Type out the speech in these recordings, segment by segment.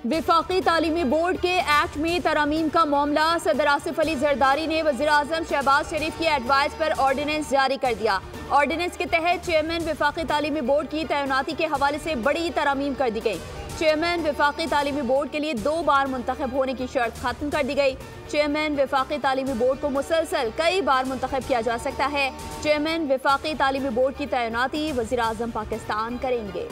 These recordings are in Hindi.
वफाकी तालीमी बोर्ड के एक्ट में तरमीम का मामला। सदर आसिफ अली जरदारी ने वज़ीर आज़म शहबाज शरीफ की एडवाइस पर ऑर्डिनेंस जारी कर दिया। ऑर्डिनेंस के तहत चेयरमैन वफाकी तालीमी बोर्ड की तैनाती के हवाले से बड़ी तरमीम कर दी गई। चेयरमैन वफाकी तालीमी बोर्ड के लिए 2 बार मुंतखब होने की शर्त खत्म कर दी गई। चेयरमैन वफाकी तालीमी बोर्ड को मुसलसल कई बार मुंतखब किया जा सकता है। चेयरमैन वफाकी तालीमी बोर्ड की तैनाती वज़ीर आज़म पाकिस्तान करेंगे।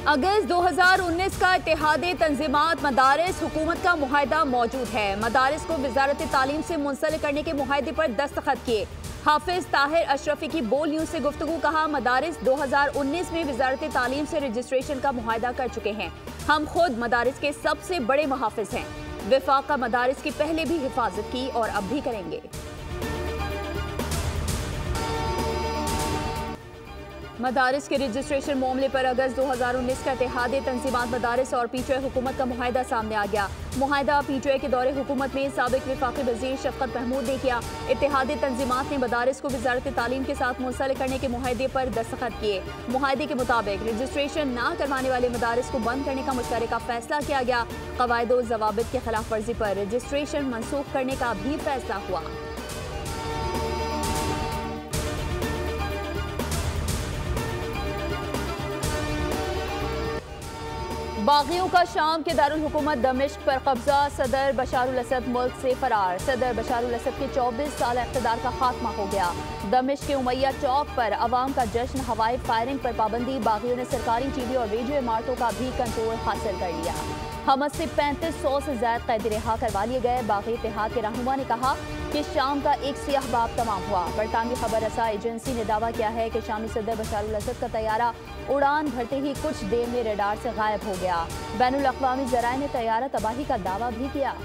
अगस्त 2019 का इत्तेहादी तंजीमात मदारिस हुकूमत का मुआहदा मौजूद है। मदारिस को वजारत तालीम से मुंसलिक करने के मुआहदे पर दस्तखत किए। हाफिज ताहिर अशरफी की बोल न्यूज से गुफ्तगू। कहा, मदारिस 2019 में वजारत तालीम से रजिस्ट्रेशन का मुआहदा कर चुके हैं। हम खुद मदारिस के सबसे बड़े मुहाफिज हैं। वफाक मदारिस की पहले भी हिफाजत की और अब भी करेंगे। मदारिस के रजिस्ट्रेशन मामले पर अगस्त 2019 का इत्तेहादी तंजीमात मदारिस और पीटीआई हुकूमत का मुआहदा सामने आ गया। मुआहदा पीटीआई के दौरे हुकूमत में साबिक वफाकी वजीर शफकत महमूद ने किया। इत्तेहादी तंजीमात ने मदारिस को वजारत तालीम के साथ मुंसलिक करने के मुआहदे पर दस्तखत किए। मुआहदे के मुताबिक रजिस्ट्रेशन न करवाने वाले मदारिस को बंद करने का मुश्तरका फैसला किया गया। कवायद व ज़वाबित की खिलाफ वर्जी पर रजिस्ट्रेशन मनसूख करने का भी फैसला हुआ। बागियों का शाम के दारुल हुकूमत दमिश्क पर कब्जा। सदर बशारुल असद मुल्क से फरार। सदर बशारुल असद के 24 साल इक़्तिदार का खात्मा हो गया। दमिश्क के उमैया चौक पर अवाम का जश्न। हवाई फायरिंग पर पाबंदी। बागियों ने सरकारी टीवी और रेडियो इमारतों का भी कंट्रोल हासिल कर लिया। हमस से 3500 से ज्यादा कैदी रिहा करवा लिए गए। बागी इत्तेहाद के रहनुमा ने कहा कि शाम का एक सियाह बाब तमाम हुआ। बरतानवी खबर रसा एजेंसी ने दावा किया है कि शामी सदर बशारुल असद का तैयारा उड़ान भरते ही कुछ देर में रडार से गायब हो गया। बैनुल अक़वामी ज़राए ने तैयारा तबाही का दावा भी किया।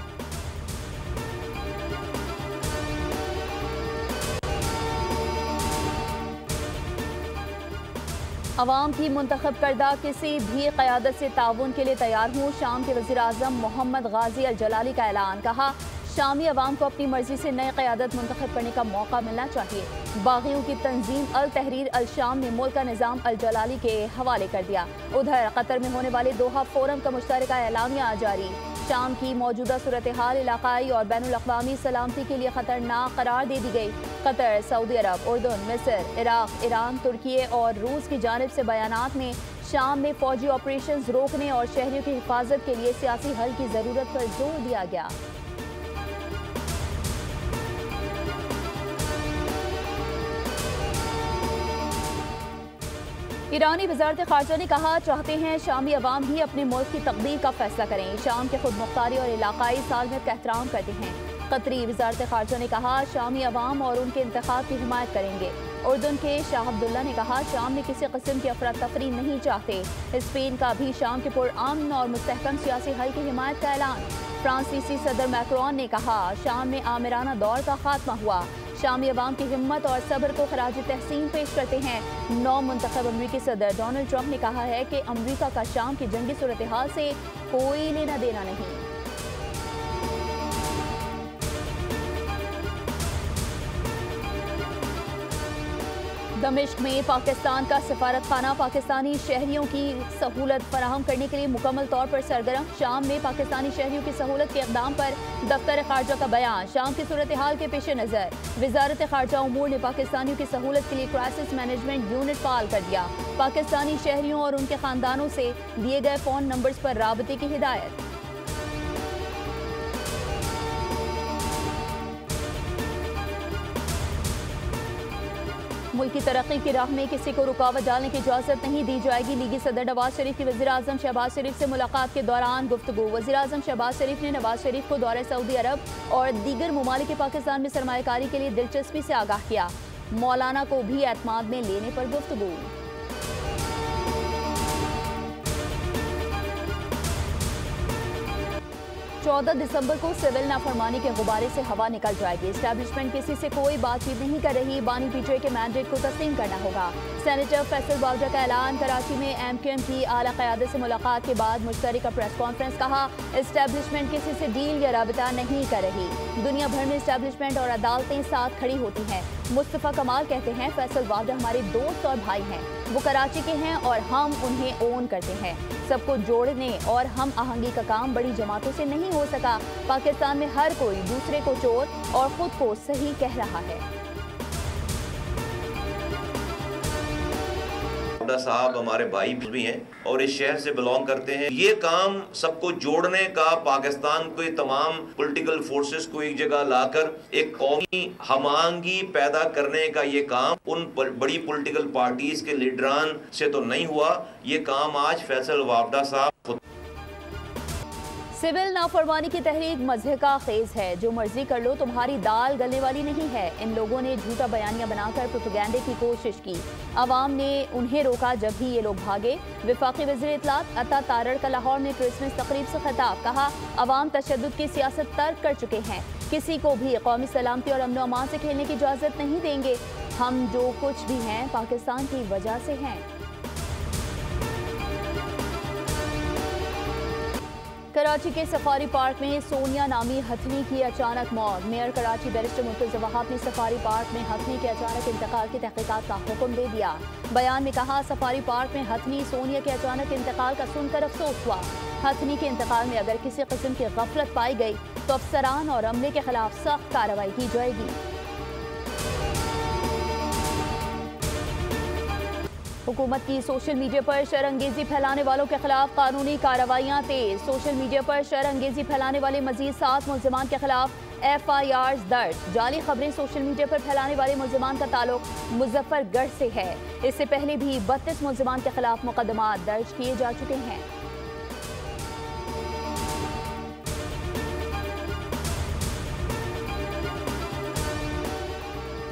अवाम की मुंतखब करदा किसी भी क़यादत से ताउन के लिए तैयार हूँ। शाम के वज़ीर आज़म मोहम्मद गाजी अल जलाली का ऐलान। कहा, शामी अवाम को अपनी मर्जी से नई क़यादत मुंतखब करने का मौका मिलना चाहिए। बागियों की तंजीम अल तहरीर अल शाम ने मुल्क का निज़ाम अल जलाली के हवाले कर दिया। उधर कतर में होने वाले दोहा फोरम का मुश्तरका ऐलानिया जारी। शाम की मौजूदा सूरत हाल इलाकाई और बैनुल अक़वामी सलामती के लिए खतरनाक करार दे दी गई। कतर, सऊदी अरब, उर्दन, मिस्र, इराक, ईरान, तुर्की और रूस की जानिब से बयानात में शाम में फौजी ऑपरेशन रोकने और शहरियों की हिफाजत के लिए सियासी हल की ज़रूरत पर जोर दिया गया। ईरानी वज़ारत ख़ारजा ने कहा, चाहते हैं शामी अवाम ही अपने मुल्क की तकदीर का फैसला करें। शाम के खुद मुख्तारी और इलाकाई सालमियत का एहतराम करते हैं। कतरी वज़ारत ख़ारजा ने कहा, शामी अवाम और उनके इंतखाब की हिमायत करेंगे। उर्दन के शाह अब्दुल्ला ने कहा, शाम में किसी किस्म की अफरा तफरी नहीं चाहते। स्पेन का भी शाम के पुरअमन और मुस्तहकम सियासी हल की हिमायत का ऐलान। फ्रांसीसी सदर मैक्रोन ने कहा, शाम में आमिराना दौर का खात्मा हुआ। शामी अवाम की हिम्मत और सब्र को खराज तहसीन पेश करते हैं। नौ मुंतखब अमरीकी सदर डोनाल्ड ट्रंप ने कहा है कि अमरीका का शाम की जंगी सूरत हाल से कोई लेना देना नहीं। दमिश्क में पाकिस्तान का सफारत खाना पाकिस्तानी शहरियों की सहूलत फराहम करने के लिए मुकम्मल तौर पर सरगर्म। शाम में पाकिस्तानी शहरियों की सहूलत के इक़दाम पर दफ्तर खारजा का बयान। शाम की सूरत हाल के पेश नज़र वज़ारत खारजा उमूर ने पाकिस्तानियों की सहूलत के लिए क्राइसिस मैनेजमेंट यूनिट फाल कर दिया। पाकिस्तानी शहरियों और उनके खानदानों से दिए गए फ़ोन नंबर्स पर राबते की हिदायत। मुल्क की तरक्की की राह में किसी को रुकावट डालने की इजाज़त नहीं दी जाएगी। लीगी सदर नवाज शरीफ की वज़ीर आज़म शहबाज शरीफ से मुलाकात के दौरान गुफ्तगू। वज़ीर आज़म शहबाज शरीफ ने नवाज शरीफ को दौरे सऊदी अरब और दीगर ममालिक के पाकिस्तान में सरमायाकारी के लिए दिलचस्पी से आगाह किया। मौलाना को भी एतमाद में लेने पर गुफ्तगू। 14 दिसंबर को सिविल नाफरमानी के गुब्बारे से हवा निकल जाएगी। एस्टैब्लिशमेंट किसी से कोई बातचीत नहीं कर रही, बानी पीटीआई के मैंडेट को तस्लीम करना होगा। सेनेटर फैसल वावडा का ऐलान। कराची में एमक्यूएम की आला क़यादत से मुलाकात के बाद मुश्तरका प्रेस कॉन्फ्रेंस। कहा, एस्टैब्लिशमेंट किसी से डील या राबिता नहीं कर रही। दुनिया भर में एस्टैब्लिशमेंट और अदालतें साथ खड़ी होती हैं। मुस्तफ़ा कमाल कहते हैं, फैसल वावडा हमारे दोस्त और भाई हैं, वो कराची के हैं और हम उन्हें ओन करते हैं। सबको जोड़ने और हम आहंगी का काम बड़ी जमातों से नहीं हो सका। पाकिस्तान में हर कोई दूसरे को चोर और खुद को सही कह रहा है। साहब हमारे भाई भी हैं और इस शहर से बिलोंग करते हैं। ये काम सबको जोड़ने का, पाकिस्तान के तमाम पॉलिटिकल फोर्सेस को एक जगह लाकर एक कौमी हमांगी पैदा करने का ये काम उन बड़ी पॉलिटिकल पार्टीज के लीडरान से तो नहीं हुआ। ये काम आज फैसल वावडा साहब। सिविल नाफरमानी की तहरीक मज़े का खेज है, जो मर्जी कर लो, तुम्हारी दाल गलने वाली नहीं है। इन लोगों ने झूठा बयानियां बनाकर प्रोपेगेंडे की कोशिश की। अवाम ने उन्हें रोका जब भी ये लोग भागे। वफाकी वज़ीर इत्तलात अता तारड़ का लाहौर में क्रिसमस तकरीब से खिताब। कहा, अवाम तशद्दुद की सियासत तर्क कर चुके हैं, किसी को भी कौमी सलामती और अमन अमान से खेलने की इजाज़त नहीं देंगे। हम जो कुछ भी हैं पाकिस्तान की वजह से हैं। कराची के सफारी पार्क में सोनिया नामी हथनी की अचानक मौत। मेयर कराची बैरिस्टर मुर्तज़ा वहाब ने सफारी पार्क में हथनी के अचानक इंतकाल की तहकीकात का हुक्म दे दिया। बयान में कहा, सफारी पार्क में हथनी सोनिया के अचानक इंतकाल का सुनकर अफसोस हुआ। हथनी के इंतकाल में अगर किसी किस्म की गफलत पाई गई तो अफसरान और अमले के खिलाफ सख्त कार्रवाई की जाएगी। हुकूमत की सोशल मीडिया पर शरअंगेजी फैलाने वालों के खिलाफ कानूनी कार्रवाइयां तेज। सोशल मीडिया पर शरअंगेजी फैलाने वाले मजीद 7 मुल्जिमान के खिलाफ FIRs दर्ज। जाली खबरें सोशल मीडिया पर फैलाने वाले मुल्जिमान का ताल्लुक मुजफ्फरगढ़ से है। इससे पहले भी 32 मुल्जिमान के खिलाफ मुकदमा दर्ज किए जा चुके हैं।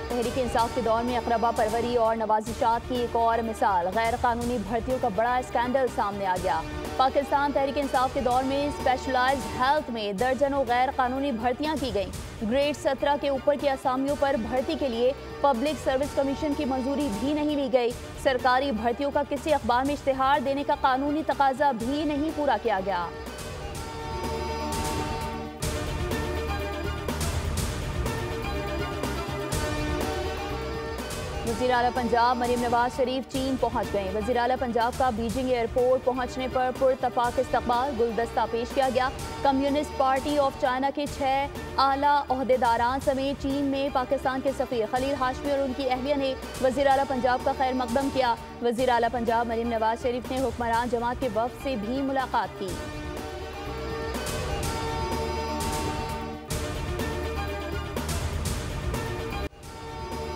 तहरीक इंसाफ के दौर में अकरबा परवरी और नवाजिशात की एक और मिसाल। गैर कानूनी भर्तियों का बड़ा स्कैंडल सामने आ गया। पाकिस्तान तहरीक इंसाफ के दौर में स्पेशलाइज्ड हेल्थ में दर्जनों गैर कानूनी भर्तियां की गईं। ग्रेड 17 के ऊपर की असामियों पर भर्ती के लिए पब्लिक सर्विस कमीशन की मंजूरी भी नहीं ली गई। सरकारी भर्तियों का किसी अखबार में इश्तिहार देने का कानूनी तकाजा भी नहीं पूरा किया गया। वज़ीर आला पंजाब मरीम नवाज शरीफ चीन पहुंच गए। वज़ीर आला पंजाब का बीजिंग एयरपोर्ट पहुंचने पर पुरतफाक इस्तकबाल, गुलदस्ता पेश किया गया। कम्युनिस्ट पार्टी ऑफ चाइना के 6 आला ओहदेदारान समेत चीन में पाकिस्तान के सफ़ीर खलील हाशमी और उनकी अहलिया ने वज़ीर आला पंजाब का खैर मकदम किया। वज़ीर आला पंजाब मरीम नवाज शरीफ ने हुक्मरान जमात के वफ़द से भी मुलाकात की।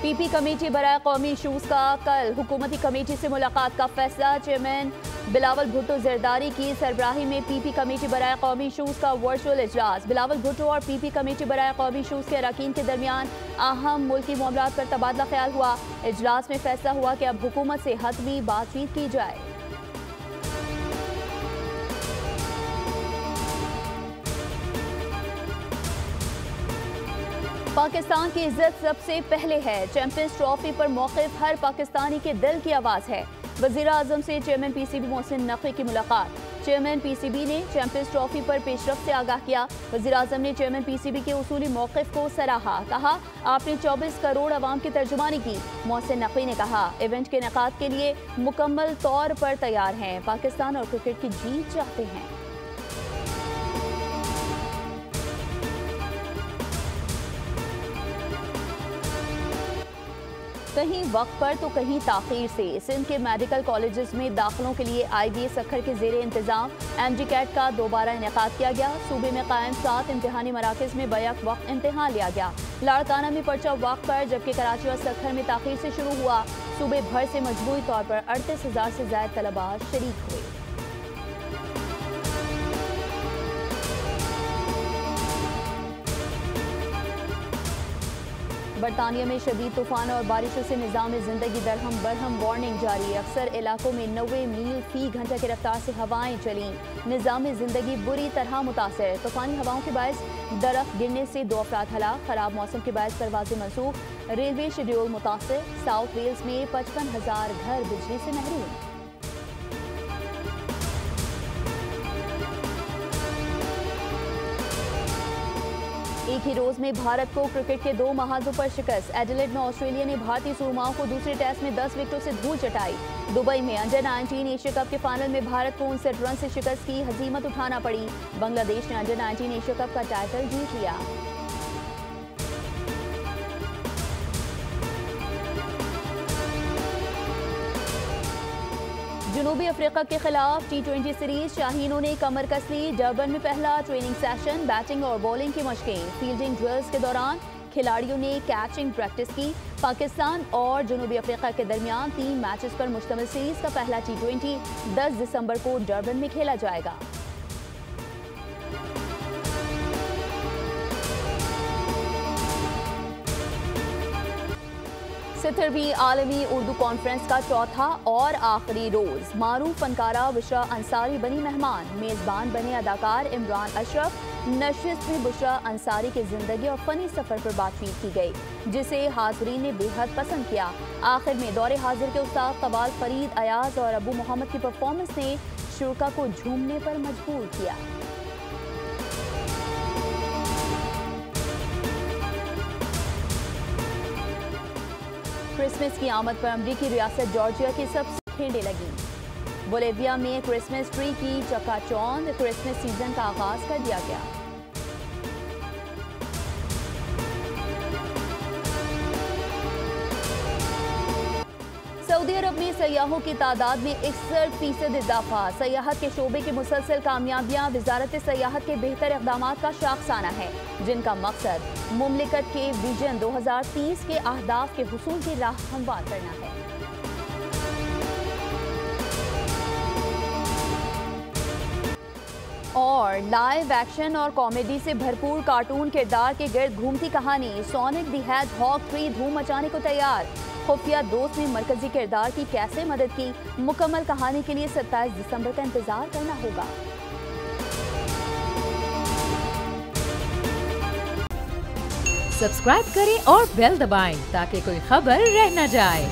पीपी कमेटी बराए कौमी इशूज़ का कल हुकूमती कमेटी से मुलाकात का फैसला। चेयरमैन बिलावल भुट्टो जरदारी की सरबराही में पीपी कमेटी बराए कौमी इशूज़ का वर्चुअल इजलास। बिलावल भुट्टो और पीपी कमेटी बराए कौमी इशूज़ के अरकान के दरमियान अहम मुल्की मामलात पर तबादला ख्याल हुआ। इजलास में फैसला हुआ कि अब हुकूमत से हतमी बातचीत की जाए। पाकिस्तान की इज्जत सबसे पहले है। चैंपियंस ट्रॉफी पर मौक़िफ़ हर पाकिस्तानी के दिल की आवाज़ है। वज़ीर आज़म से चेयरमैन PCB मोहसिन नकवी की मुलाकात। चेयरमैन PCB ने चैंपियंस ट्रॉफी पर पेशरफ से आगाह किया। वज़ीर आज़म ने चेयरमैन PCB के उसूली मौक़िफ़ को सराहा। कहा, आपने 24 करोड़ अवाम की तर्जुमानी की। मोहसिन नकवी ने कहा, इवेंट के इनेकाद के लिए मुकम्मल तौर पर तैयार हैं। पाकिस्तान और क्रिकेट की जीत चाहते हैं। कहीं वक्त पर तो कहीं ताख़ीर से सिंध के मेडिकल कॉलेजेस में दाखिलों के लिए IBA सखर के ज़ेरे इंतज़ाम MG-CAT का दोबारा इनेकाद किया गया। सूबे में कायम 7 इम्तिहानी मराकज़ में बैक वक्त इम्तिहान लिया गया। लाड़काना में पर्चा वक्त पर, जबकि कराची और सखर में ताख़ीर से शुरू हुआ। सूबे भर से मजबूरी तौर पर 38,000 से ज़ायद तलबा शरीक हुए। बरतानिया में शदीद तूफान और बारिशों से निज़ाम ज़िंदगी दरहम बरहम, वार्निंग जारी। अक्सर इलाकों में 90 मील फी घंटे की रफ्तार से हवाएं चली। निज़ाम ज़िंदगी बुरी तरह मुतासर। तूफानी हवाओं के बायस दरख्त गिरने से 2 अफराद हलाक। खराब मौसम के बायस परवाज़ें मनसूख। रेलवे शेड्यूल मुतासर। साउथ वेल्स में 55,000 घर बिजली से महरूम। एक ही रोज में भारत को क्रिकेट के 2 महाजों पर शिकस्त। एडिलेड में ऑस्ट्रेलिया ने भारतीय सुरमाओं को दूसरे टेस्ट में 10 विकेटों से धूल चटाई। दुबई में अंडर-19 एशिया कप के फाइनल में भारत को 59 रन से शिकस्त की हजीमत उठाना पड़ी। बांग्लादेश ने अंडर-19 एशिया कप का टाइटल जीत लिया। जनूबी अफ्रीका के खिलाफ T20 सीरीज शाहीनों ने कमर कस ली। डरबन में पहला ट्रेनिंग सेशन, बैटिंग और बॉलिंग की मशकें। फील्डिंग ड्रिल्स के दौरान खिलाड़ियों ने कैचिंग प्रैक्टिस की। पाकिस्तान और जनूबी अफ्रीका के दरमियान 3 मैचेस पर मुश्तमिल सीरीज का पहला T20 10 दिसंबर को डरबन में खेला जाएगा। सत्रहवीं आलमी उर्दू कॉन्फ्रेंस का चौथा और आखिरी रोज। मारूफ फनकारा बुशरा अंसारी बनी मेहमान। मेजबान बने अदाकार इमरान अशरफ। नशिस्त में बुशरा अंसारी की जिंदगी और फनी सफर पर बातचीत की गई, जिसे हाजरीन ने बेहद पसंद किया। आखिर में दौरे हाजिर के उस्ताद कवाल फरीद अयाज और अबू मोहम्मद की परफॉर्मेंस ने शुरा को झूमने पर मजबूर किया। क्रिसमस की आमद पर अमरीकी रियासत जॉर्जिया की सबसे खेंडे लगी। बोलिविया में क्रिसमस ट्री की चकाचौंध। क्रिसमस सीजन का आगाज कर दिया गया। सऊदी अरब में सयाहों की तादाद में 61% इजाफा। सयाहत के शोबे की मुसलसल कामयाबियां वजारत सयाहत के बेहतर इक़दामात का शाखसाना है, जिनका मकसद मुमलिकत के विजन 2030 के अहदाफ के हुसूल की राह हमवार करना है। और लाइव एक्शन और कॉमेडी से भरपूर कार्टून किरदार के गिर्द घूमती कहानी सोनिक द हेडजहॉग 3 धूम मचाने को तैयार। खुफिया दोस्त ने मरकजी किरदार की कैसे मदद की? मुकम्मल कहानी के लिए 27 दिसंबर का इंतजार करना होगा। सब्सक्राइब करें और बेल दबाएं ताकि कोई खबर रह न जाए।